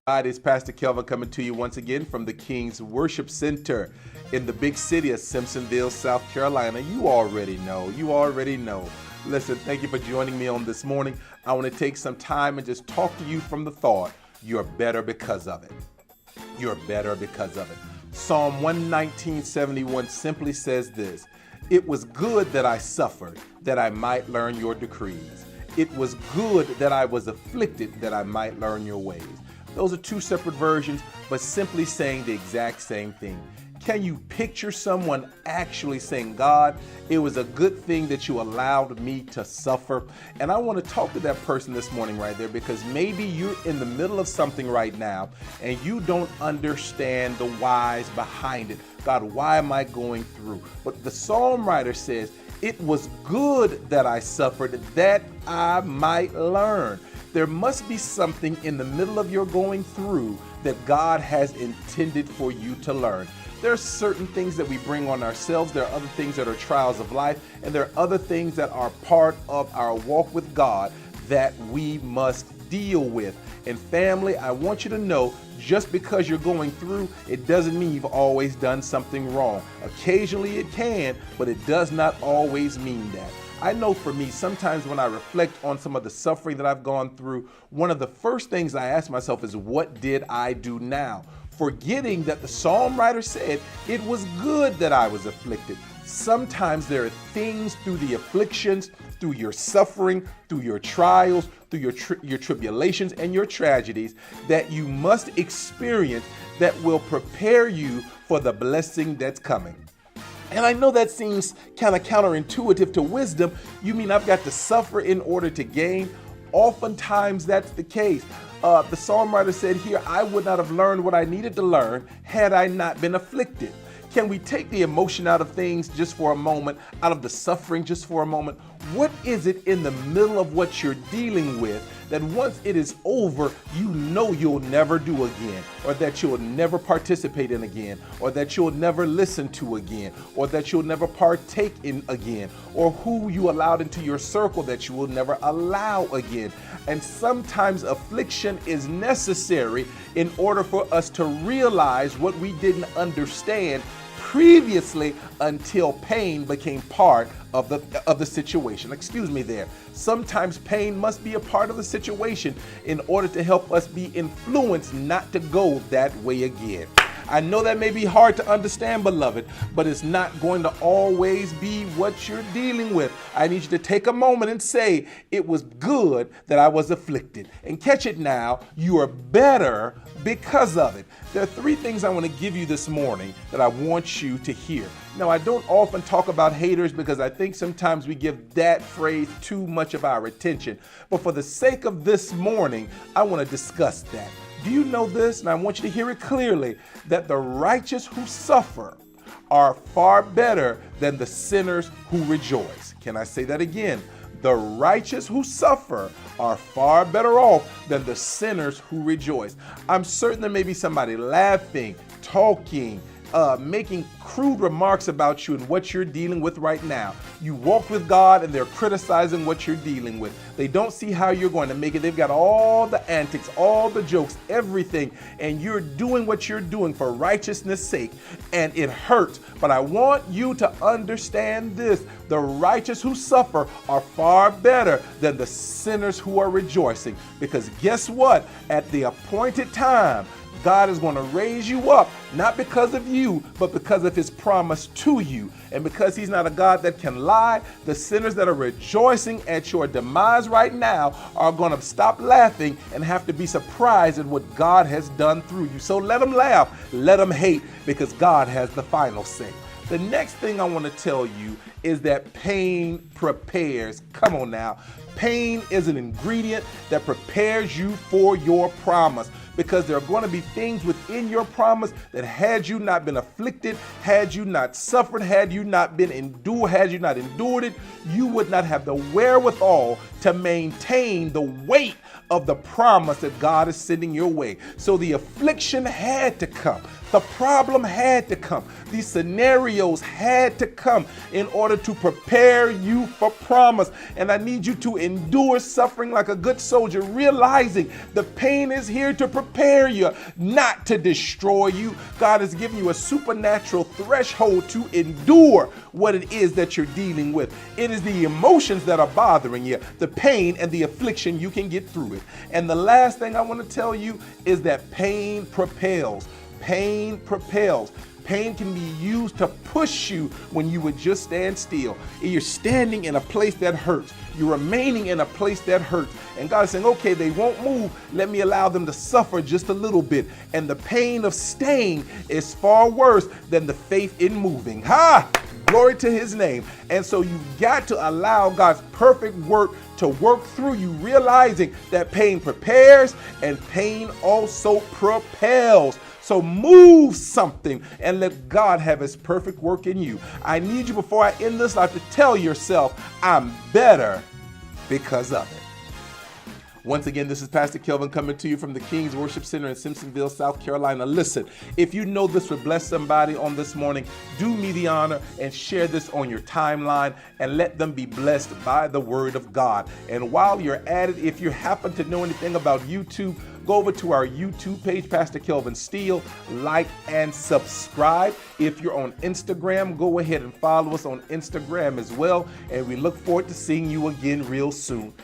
God, it's Pastor Kelvin coming to you once again from the King's Worship Center in the big city of Simpsonville, South Carolina. You already know. Listen, thank you for joining me on this morning. I want to take some time and just talk to you from the thought, you're better because of it. You're better because of it. Psalm 119:71 simply says this: it was good that I suffered, that I might learn your decrees. It was good that I was afflicted, that I might learn your ways. Those are two separate versions, but simply saying the exact same thing. Can you picture someone actually saying, God, it was a good thing that you allowed me to suffer? And I want to talk to that person this morning right there, because maybe you're in the middle of something right now and you don't understand the whys behind it. God, why am I going through? But the psalm writer says, it was good that I suffered, that I might learn. There must be something in the middle of your going through that God has intended for you to learn. There are certain things that we bring on ourselves. There are other things that are trials of life, and there are other things that are part of our walk with God that we must deal with. And family, I want you to know, just because you're going through, it doesn't mean you've always done something wrong. Occasionally it can, but it does not always mean that. I know for me, sometimes when I reflect on some of the suffering that I've gone through, one of the first things I ask myself is, what did I do now? Forgetting that the psalm writer said, it was good that I was afflicted. Sometimes there are things through the afflictions, through your suffering, through your trials, through your tribulations and your tragedies that you must experience that will prepare you for the blessing that's coming. And I know that seems kind of counterintuitive to wisdom. You mean I've got to suffer in order to gain? Oftentimes that's the case. The psalm writer said here, I would not have learned what I needed to learn had I not been afflicted. Can we take the emotion out of things just for a moment, out of the suffering just for a moment? What is it in the middle of what you're dealing with that once it is over, you know you'll never do again, or that you'll never participate in again, or that you'll never listen to again, or that you'll never partake in again, or who you allowed into your circle that you will never allow again? And sometimes affliction is necessary in order for us to realize what we didn't understand previously until pain became part of the situation. Excuse me there. Sometimes pain must be a part of the situation in order to help us be influenced not to go that way again. I know that may be hard to understand, beloved, but it's not going to always be what you're dealing with. I need you to take a moment and say, it was good that I was afflicted. And catch it now, you are better because of it. There are three things I want to give you this morning that I want you to hear. Now, I don't often talk about haters because I think sometimes we give that phrase too much of our attention. But for the sake of this morning, I want to discuss that. Do you know this? And I want you to hear it clearly, that the righteous who suffer are far better than the sinners who rejoice. Can I say that again? The righteous who suffer are far better off than the sinners who rejoice. I'm certain there may be somebody laughing, talking, making crude remarks about you and what you're dealing with right now. You walk with God and they're criticizing what you're dealing with. They don't see how you're going to make it. They've got all the antics, all the jokes, everything, and you're doing what you're doing for righteousness' sake, and it hurts. But I want you to understand this: the righteous who suffer are far better than the sinners who are rejoicing. Because guess what? At the appointed time, God is going to raise you up, not because of you, but because of his promise to you. And because he's not a God that can lie, the sinners that are rejoicing at your demise right now are going to stop laughing and have to be surprised at what God has done through you. So let them laugh, let them hate, because God has the final say. The next thing I want to tell you is that pain prepares. Come on now. Pain is an ingredient that prepares you for your promise, because there are going to be things within your promise that had you not been afflicted, had you not suffered, had you not endured it, you would not have the wherewithal to maintain the weight of the promise that God is sending your way. So the affliction had to come. The problem had to come. These scenarios had to come in order to prepare you for promise. And I need you to endure suffering like a good soldier, realizing the pain is here to prepare you, not to destroy you. God has given you a supernatural threshold to endure what it is that you're dealing with. It is the emotions that are bothering you, the pain and the affliction. You can get through it. And the last thing I want to tell you is that pain propels. Pain propels. Pain can be used to push you when you would just stand still. You're standing in a place that hurts. You're remaining in a place that hurts. And God is saying, okay, they won't move. Let me allow them to suffer just a little bit. And the pain of staying is far worse than the faith in moving. Ha! Glory to his name. And so you've got to allow God's perfect work to work through you, realizing that pain prepares and pain also propels. So move something and let God have his perfect work in you. I need you, before I end this life, to tell yourself, I'm better because of it. Once again, this is Pastor Kelvin coming to you from the King's Worship Center in Simpsonville, South Carolina. Listen, if you know this would bless somebody on this morning, do me the honor and share this on your timeline and let them be blessed by the word of God. And while you're at it, if you happen to know anything about YouTube, go over to our YouTube page, Pastor Kelvin Steele, like and subscribe. If you're on Instagram, go ahead and follow us on Instagram as well. And we look forward to seeing you again real soon.